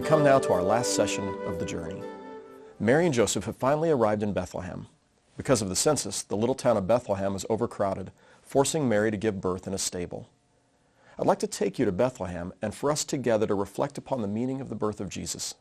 come now to our last session of the journey. Mary and Joseph have finally arrived in Bethlehem. Because of the census, the little town of Bethlehem is overcrowded, forcing Mary to give birth in a stable. I'd like to take you to Bethlehem and for us together to reflect upon the meaning of the birth of Jesus.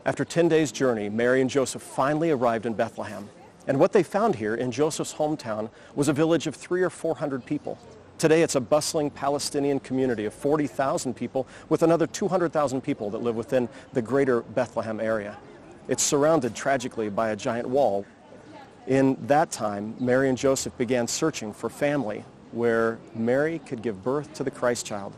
After 10 days' journey, Mary and Joseph finally arrived in Bethlehem. And what they found here in Joseph's hometown was a village of 300 or 400 people. Today it's a bustling Palestinian community of 40,000 people with another 200,000 people that live within the greater Bethlehem area. It's surrounded tragically by a giant wall. In that time, Mary and Joseph began searching for family where Mary could give birth to the Christ child.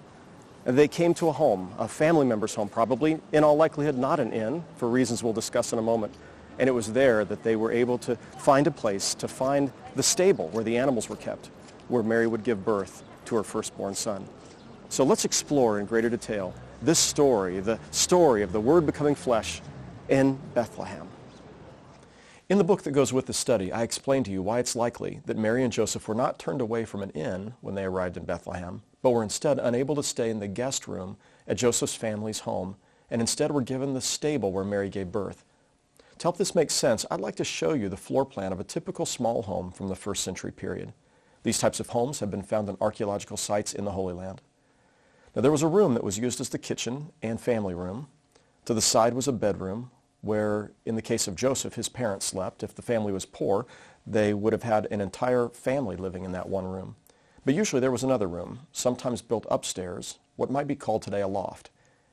And they came to a home, a family member's home, probably in all likelihood not an inn, for reasons we'll discuss in a moment. And it was there that they were able to find a place, to find the stable where the animals were kept, where Mary would give birth to her firstborn son. So let's explore in greater detail this story, the story of the Word becoming flesh in Bethlehem. In the book that goes with the study, I explained to you why it's likely that Mary and Joseph were not turned away from an inn when they arrived in Bethlehem, but were instead unable to stay in the guest room at Joseph's family's home, and instead were given the stable where Mary gave birth. To help this make sense, I'd like to show you the floor plan of a typical small home from the first century period. These types of homes have been found in archaeological sites in the Holy Land. Now, there was a room that was used as the kitchen and family room. To the side was a bedroom where, in the case of Joseph, his parents slept. If the family was poor, they would have had an entire family living in that one room. But usually there was another room, sometimes built upstairs, what might be called today a loft.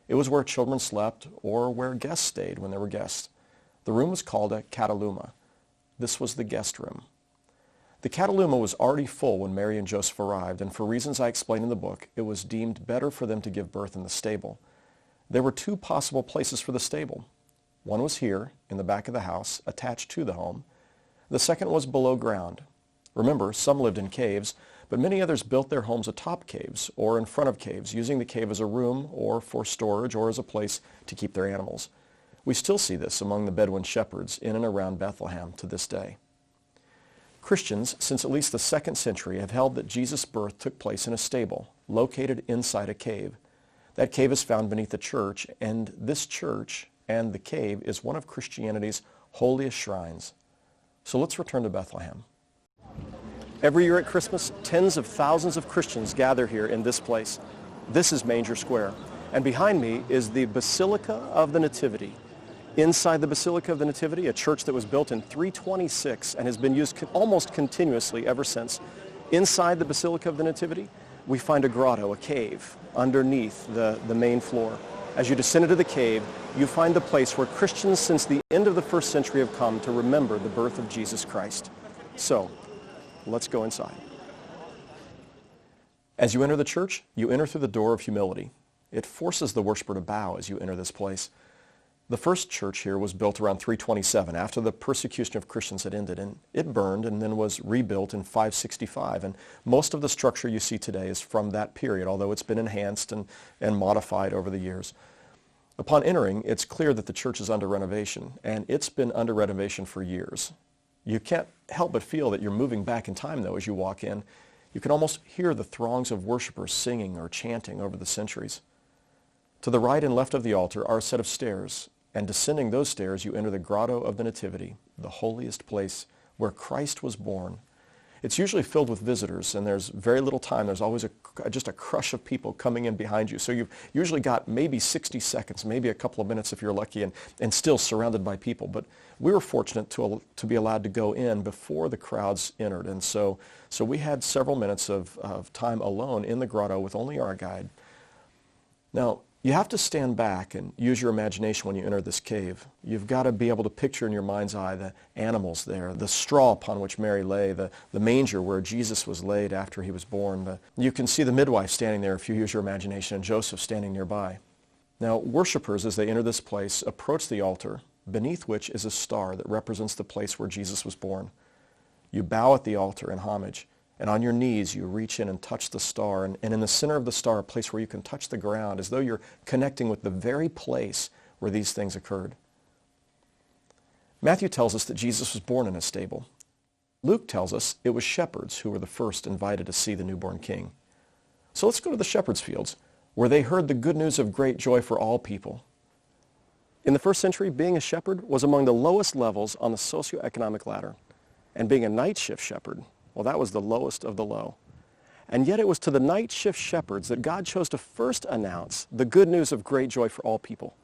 It was where children slept or where guests stayed when there were guests. The room was called a cataluma. This was the guest room. The cataluma was already full when Mary and Joseph arrived, and for reasons I explain in the book, it was deemed better for them to give birth in the stable. There were two possible places for the stable. One was here, in the back of the house, attached to the home. The second was below ground. Remember, some lived in caves, but many others built their homes atop caves or in front of caves, using the cave as a room or for storage or as a place to keep their animals. We still see this among the Bedouin shepherds in and around Bethlehem to this day. Christians, since at least the 2nd century, have held that Jesus' birth took place in a stable, located inside a cave. That cave is found beneath the church, and this church and the cave is one of Christianity's holiest shrines. So let's return to Bethlehem. Every year at Christmas, tens of thousands of Christians gather here in this place. This is Manger Square, and behind me is the Basilica of the Nativity. Inside the Basilica of the Nativity, a church that was built in 326 and has been used almost continuously ever since. Inside the Basilica of the Nativity, we find a grotto, a cave, underneath the main floor. As you descend into the cave, you find the place where Christians since the end of the 1st century have come to remember the birth of Jesus Christ. So, let's go inside. As you enter the church, you enter through the door of humility. It forces the worshiper to bow as you enter this place. The first church here was built around 327 after the persecution of Christians had ended, and it burned and then was rebuilt in 565. And most of the structure you see today is from that period, although it's been enhanced and modified over the years. Upon entering, it's clear that the church is under renovation, and it's been under renovation for years. You can't help but feel that you're moving back in time, though, as you walk in. You can almost hear the throngs of worshipers singing or chanting over the centuries. To the right and left of the altar are a set of stairs, and descending those stairs, you enter the Grotto of the Nativity, the holiest place where Christ was born. It's usually filled with visitors, and there's very little time. There's always just a crush of people coming in behind you. So you've usually got maybe 60 seconds, maybe a couple of minutes if you're lucky, and still surrounded by people. But we were fortunate to be allowed to go in before the crowds entered, and so we had several minutes of time alone in the grotto with only our guide. Now, you have to stand back and use your imagination when you enter this cave. You've got to be able to picture in your mind's eye the animals there, the straw upon which Mary lay, the manger where Jesus was laid after he was born. You can see the midwife standing there if you use your imagination, and Joseph standing nearby. Now, worshipers, as they enter this place, approach the altar, beneath which is a star that represents the place where Jesus was born. You bow at the altar in homage, and on your knees you reach in and touch the star, and in the center of the star, a place where you can touch the ground as though you're connecting with the very place where these things occurred. Matthew tells us that Jesus was born in a stable. Luke tells us it was shepherds who were the first invited to see the newborn king. So let's go to the shepherds' fields, where they heard the good news of great joy for all people. In the first century, being a shepherd was among the lowest levels on the socioeconomic ladder. And being a night shift shepherd, well, that was the lowest of the low. And yet it was to the night shift shepherds that God chose to first announce the good news of great joy for all people.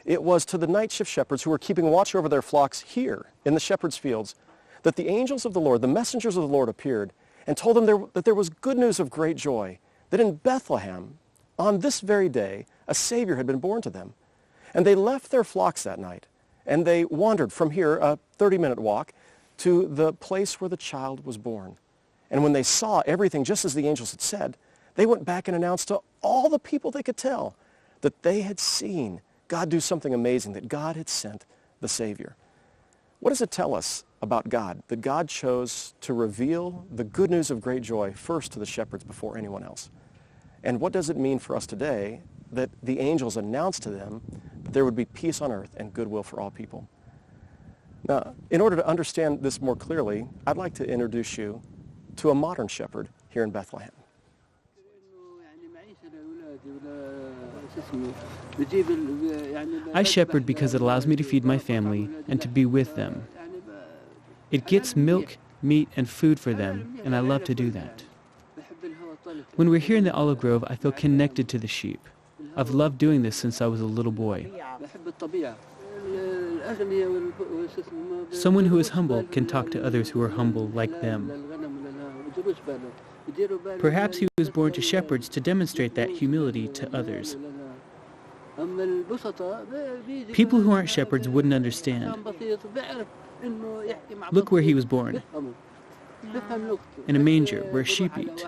It was to the night shift shepherds who were keeping watch over their flocks here in the shepherds' fields that the angels of the Lord, the messengers of the Lord, appeared and told them that there was good news of great joy, that in Bethlehem, on this very day, a Savior had been born to them. And they left their flocks that night, and they wandered from here, a 30-minute walk, to the place where the child was born. And when they saw everything just as the angels had said, they went back and announced to all the people they could tell that they had seen God do something amazing, that God had sent the Savior. What does it tell us about God? That God chose to reveal the good news of great joy first to the shepherds before anyone else. And what does it mean for us today that the angels announced to them that there would be peace on earth and goodwill for all people? Now, in order to understand this more clearly, I'd like to introduce you to a modern shepherd here in Bethlehem. I shepherd because it allows me to feed my family and to be with them. It gets milk, meat, and food for them, and I love to do that. When we're here in the olive grove, I feel connected to the sheep. I've loved doing this since I was a little boy. Someone who is humble can talk to others who are humble like them. Perhaps he was born to shepherds to demonstrate that humility to others. People who aren't shepherds wouldn't understand. Look where he was born. In a manger where sheep eat.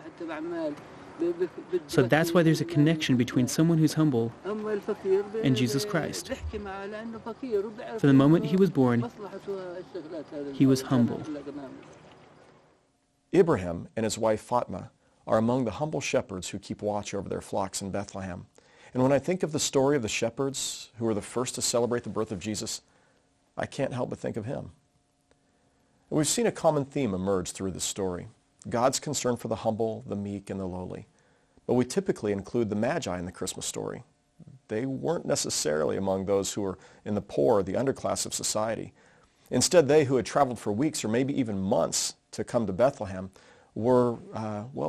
So that's why there's a connection between someone who's humble and Jesus Christ. From the moment he was born, he was humble. Ibrahim and his wife Fatma are among the humble shepherds who keep watch over their flocks in Bethlehem. And when I think of the story of the shepherds who were the first to celebrate the birth of Jesus, I can't help but think of him. And we've seen a common theme emerge through this story: God's concern for the humble, the meek, and the lowly. But we typically include the Magi in the Christmas story. They weren't necessarily among those who were in the poor, the underclass of society. Instead, they who had traveled for weeks or maybe even months to come to Bethlehem were,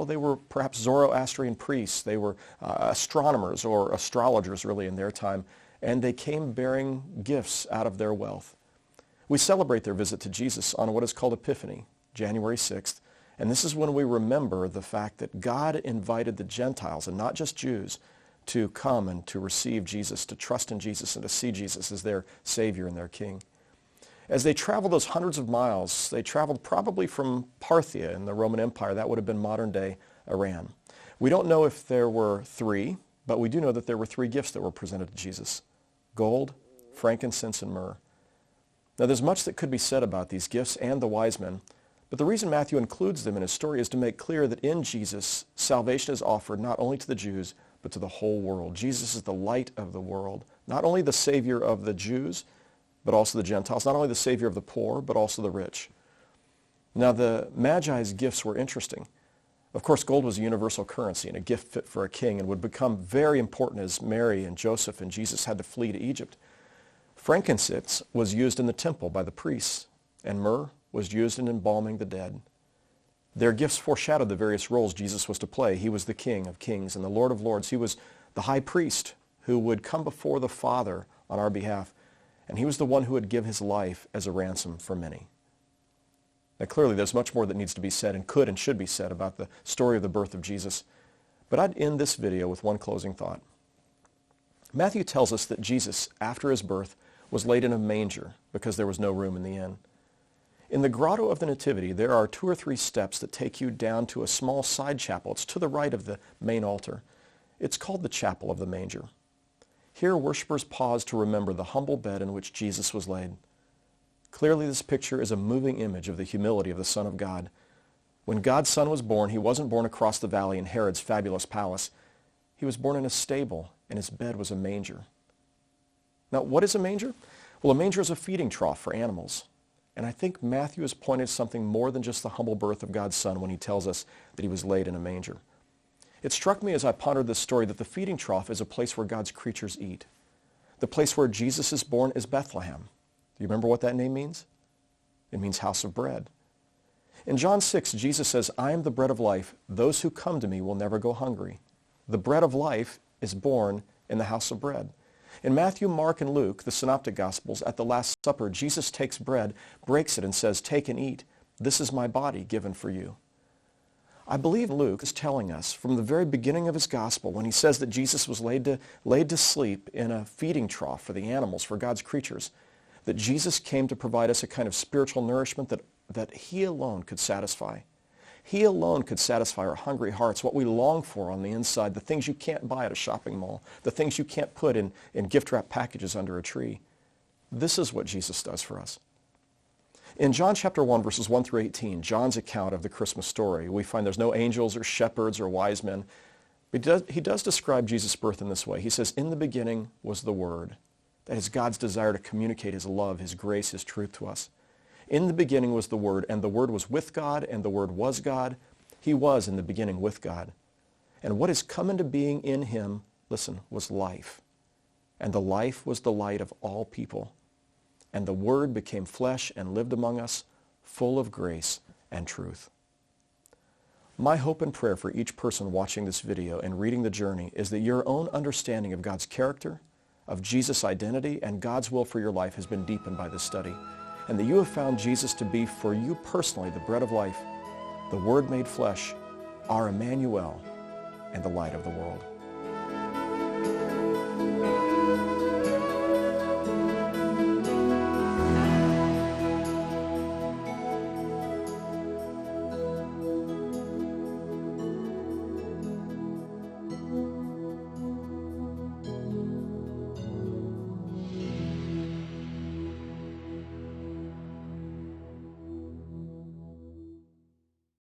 they were perhaps Zoroastrian priests. They were astronomers or astrologers really in their time, and they came bearing gifts out of their wealth. We celebrate their visit to Jesus on what is called Epiphany, January 6th, and this is when we remember the fact that God invited the Gentiles, and not just Jews, to come and to receive Jesus, to trust in Jesus, and to see Jesus as their Savior and their King. As they traveled those hundreds of miles, they traveled probably from Parthia in the Roman Empire. That would have been modern-day Iran. We don't know if there were three, but we do know that there were three gifts that were presented to Jesus: gold, frankincense, and myrrh. Now, there's much that could be said about these gifts and the wise men, but the reason Matthew includes them in his story is to make clear that in Jesus, salvation is offered not only to the Jews, but to the whole world. Jesus is the light of the world, not only the Savior of the Jews, but also the Gentiles, not only the Savior of the poor, but also the rich. Now, the Magi's gifts were interesting. Of course, gold was a universal currency and a gift fit for a king, and would become very important as Mary and Joseph and Jesus had to flee to Egypt. Frankincense was used in the temple by the priests, and myrrh was used in embalming the dead. Their gifts foreshadowed the various roles Jesus was to play. He was the King of Kings and the Lord of Lords. He was the high priest who would come before the Father on our behalf, and he was the one who would give his life as a ransom for many. Now, clearly, there's much more that needs to be said and could and should be said about the story of the birth of Jesus, but I'd end this video with one closing thought. Matthew tells us that Jesus, after his birth, was laid in a manger because there was no room in the inn. In the Grotto of the Nativity, there are 2 or 3 steps that take you down to a small side chapel. It's to the right of the main altar. It's called the Chapel of the Manger. Here, worshipers pause to remember the humble bed in which Jesus was laid. Clearly, this picture is a moving image of the humility of the Son of God. When God's Son was born, he wasn't born across the valley in Herod's fabulous palace. He was born in a stable, and his bed was a manger. Now, what is a manger? Well, a manger is a feeding trough for animals. And I think Matthew is pointing to something more than just the humble birth of God's Son when he tells us that he was laid in a manger. It struck me as I pondered this story that the feeding trough is a place where God's creatures eat. The place where Jesus is born is Bethlehem. Do you remember what that name means? It means house of bread. In John 6, Jesus says, I am the bread of life. Those who come to me will never go hungry. The bread of life is born in the house of bread. In Matthew, Mark, and Luke, the Synoptic Gospels, at the Last Supper, Jesus takes bread, breaks it, and says, take and eat. This is my body given for you. I believe Luke is telling us from the very beginning of his gospel, when he says that Jesus was laid to sleep in a feeding trough for the animals, for God's creatures, that Jesus came to provide us a kind of spiritual nourishment that he alone could satisfy. He alone could satisfy our hungry hearts, what we long for on the inside, the things you can't buy at a shopping mall, the things you can't put in gift-wrap packages under a tree. This is what Jesus does for us. In John chapter 1, verses 1 through 18, John's account of the Christmas story, we find there's no angels or shepherds or wise men. But he does describe Jesus' birth in this way. He says, in the beginning was the Word. That is God's desire to communicate his love, his grace, his truth to us. In the beginning was the Word, and the Word was with God, and the Word was God. He was in the beginning with God. And what has come into being in him, listen, was life. And the life was the light of all people. And the Word became flesh and lived among us, full of grace and truth. My hope and prayer for each person watching this video and reading the journey is that your own understanding of God's character, of Jesus' identity, and God's will for your life has been deepened by this study, and that you have found Jesus to be for you personally the bread of life, the Word made flesh, our Emmanuel, and the light of the world.